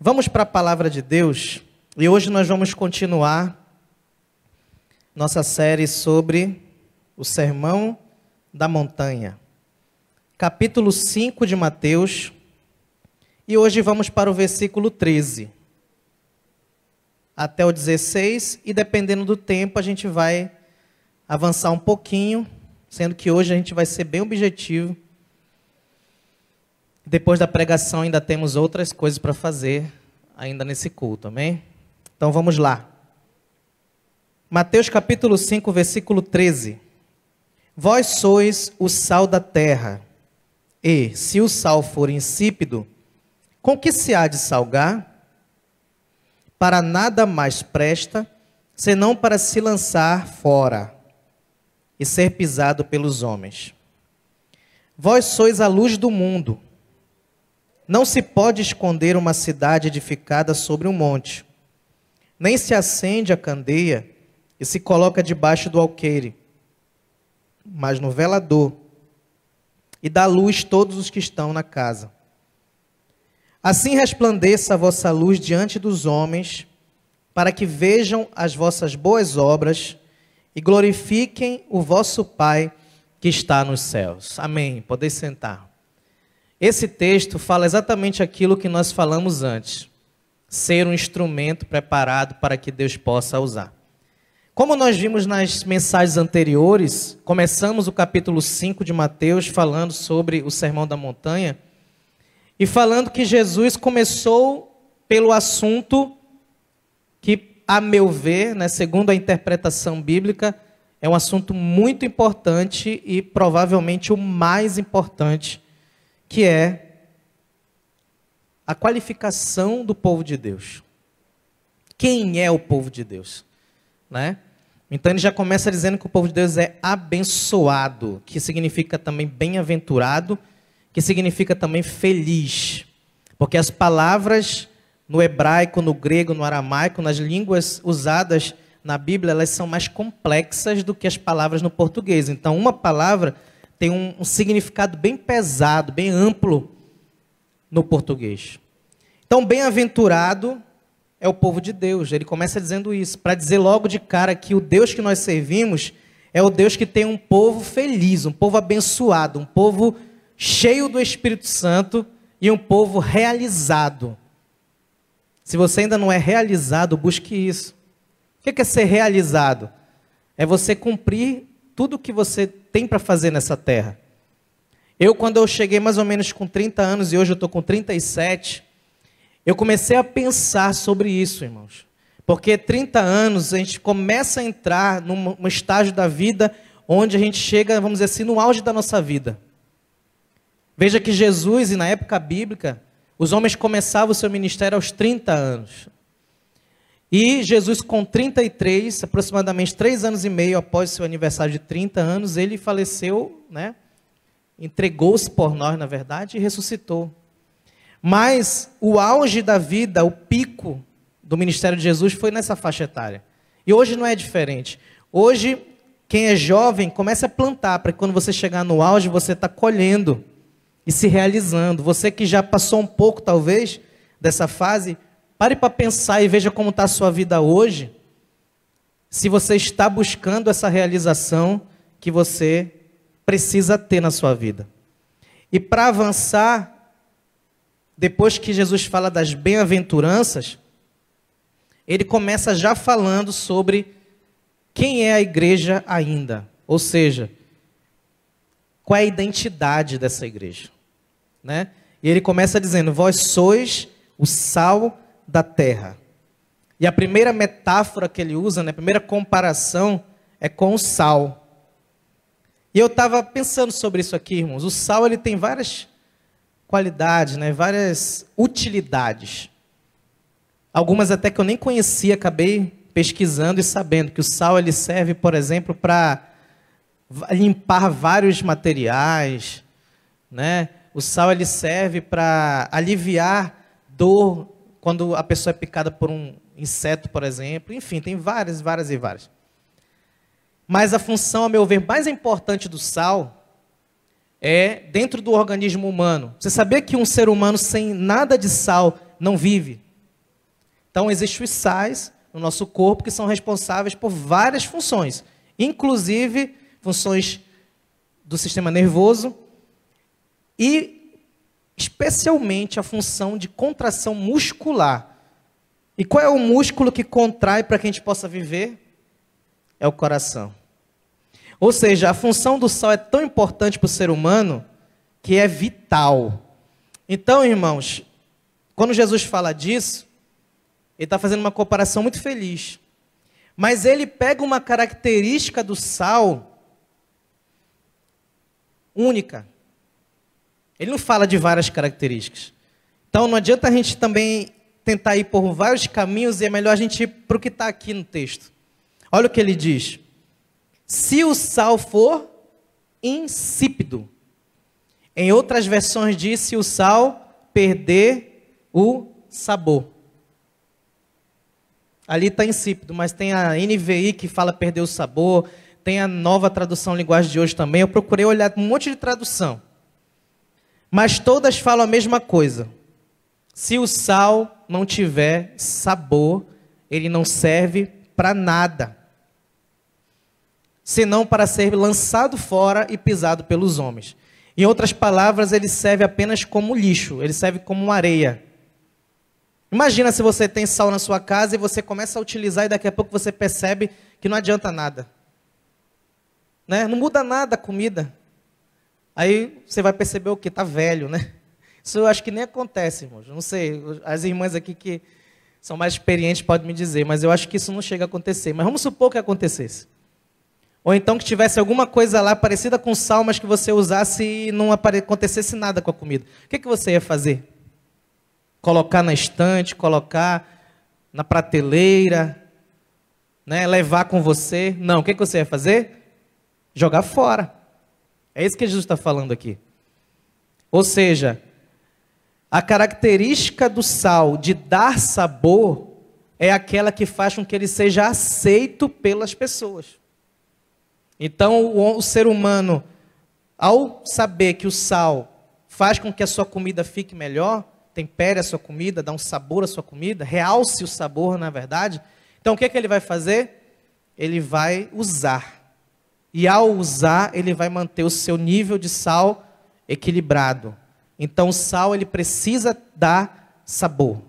Vamos para a palavra de Deus e hoje nós vamos continuar nossa série sobre o Sermão da Montanha. Capítulo 5 de Mateus e hoje vamos para o versículo 13 até o 16 e dependendo do tempo a gente vai avançar um pouquinho, sendo que hoje a gente vai ser bem objetivo. Depois da pregação ainda temos outras coisas para fazer ainda nesse culto, amém? Então vamos lá. Mateus capítulo 5, versículo 13. Vós sois o sal da terra, e se o sal for insípido, com que se há de salgar? Para nada mais presta, senão para se lançar fora e ser pisado pelos homens. Vós sois a luz do mundo. Não se pode esconder uma cidade edificada sobre um monte, nem se acende a candeia e se coloca debaixo do alqueire, mas no velador, e dá luz todos os que estão na casa. Assim resplandeça a vossa luz diante dos homens, para que vejam as vossas boas obras e glorifiquem o vosso Pai que está nos céus. Amém. Podeis sentar. Esse texto fala exatamente aquilo que nós falamos antes. Ser um instrumento preparado para que Deus possa usar. Como nós vimos nas mensagens anteriores, começamos o capítulo 5 de Mateus falando sobre o Sermão da Montanha e falando que Jesus começou pelo assunto que, a meu ver, segundo a interpretação bíblica, é um assunto muito importante e provavelmente o mais importante, que é a qualificação do povo de Deus. Quem é o povo de Deus? Né? Então ele já começa dizendo que o povo de Deus é abençoado, que significa também bem-aventurado, que significa também feliz. Porque as palavras no hebraico, no grego, no aramaico, nas línguas usadas na Bíblia, elas são mais complexas do que as palavras no português. Então uma palavra tem um significado bem pesado, bem amplo no português. Então, bem-aventurado é o povo de Deus. Ele começa dizendo isso, para dizer logo de cara que o Deus que nós servimos é o Deus que tem um povo feliz, um povo abençoado, um povo cheio do Espírito Santo e um povo realizado. Se você ainda não é realizado, busque isso. O que é ser realizado? É você cumprir tudo o que você tem para fazer nessa terra. Quando eu cheguei mais ou menos com 30 anos, e hoje eu estou com 37, eu comecei a pensar sobre isso, irmãos. Porque 30 anos, a gente começa a entrar num estágio da vida, onde a gente chega, vamos dizer assim, no auge da nossa vida. Veja que Jesus, e na época bíblica, os homens começavam o seu ministério aos 30 anos. E Jesus, com 33, aproximadamente 3 anos e meio após seu aniversário de 30 anos, ele faleceu, entregou-se por nós, na verdade, e ressuscitou. Mas o auge da vida, o pico do ministério de Jesus foi nessa faixa etária. E hoje não é diferente. Hoje, quem é jovem, começa a plantar, para que quando você chegar no auge, você está colhendo e se realizando. Você que já passou um pouco, talvez, dessa fase, pare para pensar e veja como está a sua vida hoje, se você está buscando essa realização que você precisa ter na sua vida. E para avançar, depois que Jesus fala das bem-aventuranças, ele começa já falando sobre quem é a igreja ainda, ou seja, qual é a identidade dessa igreja. E ele começa dizendo, vós sois o sal da terra. E a primeira metáfora que ele usa, a primeira comparação é com o sal. E eu estava pensando sobre isso aqui, irmãos. O sal ele tem várias qualidades, várias utilidades. Algumas até que eu nem conhecia, acabei pesquisando e sabendo que o sal ele serve, por exemplo, para limpar vários materiais. O sal ele serve para aliviar dor quando a pessoa é picada por um inseto, por exemplo. Enfim, tem várias. Mas a função, a meu ver, mais importante do sal é dentro do organismo humano. Você sabia que um ser humano sem nada de sal não vive? Então, existem os sais no nosso corpo que são responsáveis por várias funções, inclusive funções do sistema nervoso e especialmente a função de contração muscular. E qual é o músculo que contrai para que a gente possa viver? É o coração. Ou seja, a função do sal é tão importante para o ser humano que é vital. Então, irmãos, quando Jesus fala disso, ele está fazendo uma comparação muito feliz. Mas ele pega uma característica do sal única. Ele não fala de várias características. Então, não adianta a gente também tentar ir por vários caminhos e é melhor a gente ir para o que está aqui no texto. Olha o que ele diz. Se o sal for insípido. Em outras versões diz se o sal perder o sabor. Ali está insípido, mas tem a NVI que fala perder o sabor, tem a nova tradução linguagem de hoje também. Eu procurei olhar um monte de tradução. Mas todas falam a mesma coisa. Se o sal não tiver sabor, ele não serve para nada. Senão para ser lançado fora e pisado pelos homens. Em outras palavras, ele serve apenas como lixo, ele serve como areia. Imagina se você tem sal na sua casa e você começa a utilizar e daqui a pouco você percebe que não adianta nada. Né? Não muda nada a comida. Aí você vai perceber o que? Está velho, né? Isso eu acho que nem acontece, irmãos. Não sei, as irmãs aqui que são mais experientes podem me dizer, mas eu acho que isso não chega a acontecer. Mas vamos supor que acontecesse. Ou então que tivesse alguma coisa lá parecida com sal, mas que você usasse e não acontecesse nada com a comida. O que você ia fazer? Colocar na estante, colocar na prateleira, né? Levar com você? Não, o que você ia fazer? Jogar fora. É isso que Jesus está falando aqui. Ou seja, a característica do sal de dar sabor é aquela que faz com que ele seja aceito pelas pessoas. Então, o ser humano, ao saber que o sal faz com que a sua comida fique melhor, tempere a sua comida, dá um sabor à sua comida, realce o sabor, na verdade. Então, o que ele vai fazer? Ele vai usar. E ao usar, ele vai manter o seu nível de sal equilibrado. Então, o sal, ele precisa dar sabor.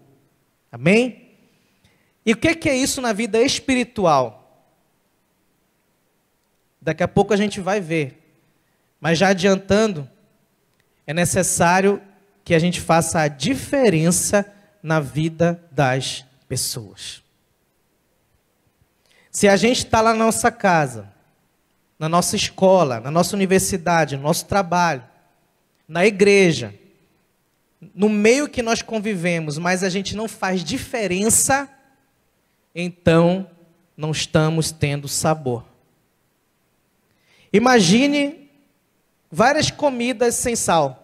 Amém? E o que é isso na vida espiritual? Daqui a pouco a gente vai ver. Mas já adiantando, é necessário que a gente faça a diferença na vida das pessoas. Se a gente está lá na nossa casa, na nossa escola, na nossa universidade, no nosso trabalho, na igreja, no meio que nós convivemos, mas a gente não faz diferença, então não estamos tendo sabor. Imagine várias comidas sem sal.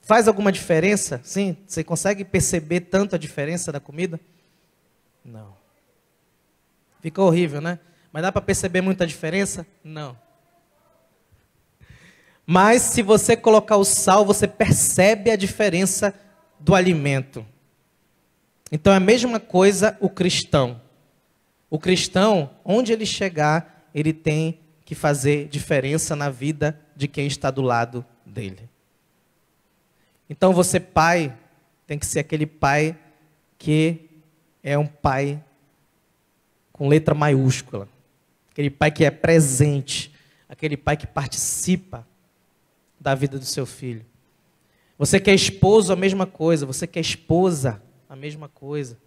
Faz alguma diferença? Sim? Você consegue perceber tanto a diferença da comida? Não. Fica horrível, né? Mas dá para perceber muita diferença? Não. Mas se você colocar o sal, você percebe a diferença do alimento. Então é a mesma coisa o cristão. O cristão, onde ele chegar, ele tem que fazer diferença na vida de quem está do lado dele. Então você, pai, tem que ser aquele pai que é um pai com letra maiúscula. Aquele pai que é presente. Aquele pai que participa da vida do seu filho. Você que é esposo, a mesma coisa. Você que é esposa, a mesma coisa.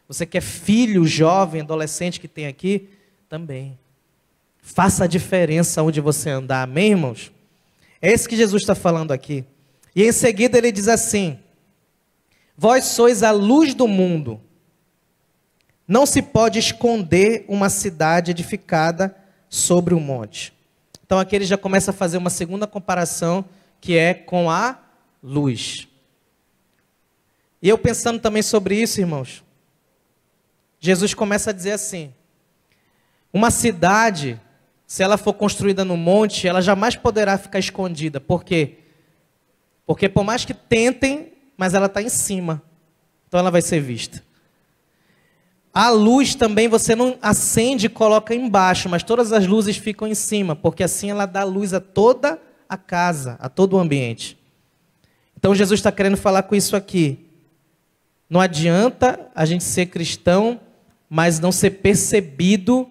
Você que é filho, jovem, adolescente que tem aqui, também. Faça a diferença onde você andar, amém, irmãos? É isso que Jesus está falando aqui. E em seguida ele diz assim: vós sois a luz do mundo. Não se pode esconder uma cidade edificada sobre um monte. Então aqui ele já começa a fazer uma segunda comparação, que é com a luz. E eu pensando também sobre isso, irmãos, Jesus começa a dizer assim: uma cidade, se ela for construída no monte, ela jamais poderá ficar escondida. Por quê? Porque por mais que tentem, mas ela está em cima. Então ela vai ser vista. A luz também você não acende e coloca embaixo, mas todas as luzes ficam em cima, porque assim ela dá luz a toda a casa, a todo o ambiente. Então Jesus está querendo falar com isso aqui. Não adianta a gente ser cristão, mas não ser percebido,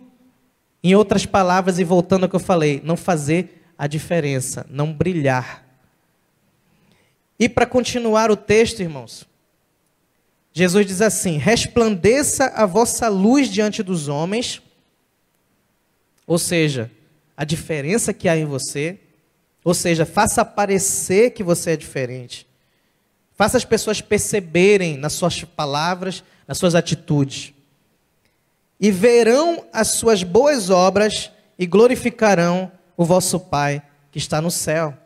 em outras palavras, e voltando ao que eu falei, não fazer a diferença, não brilhar. E para continuar o texto, irmãos, Jesus diz assim: resplandeça a vossa luz diante dos homens, ou seja, a diferença que há em você, ou seja, faça aparecer que você é diferente. Faça as pessoas perceberem nas suas palavras, nas suas atitudes. E verão as suas boas obras e glorificarão o vosso Pai que está no céu.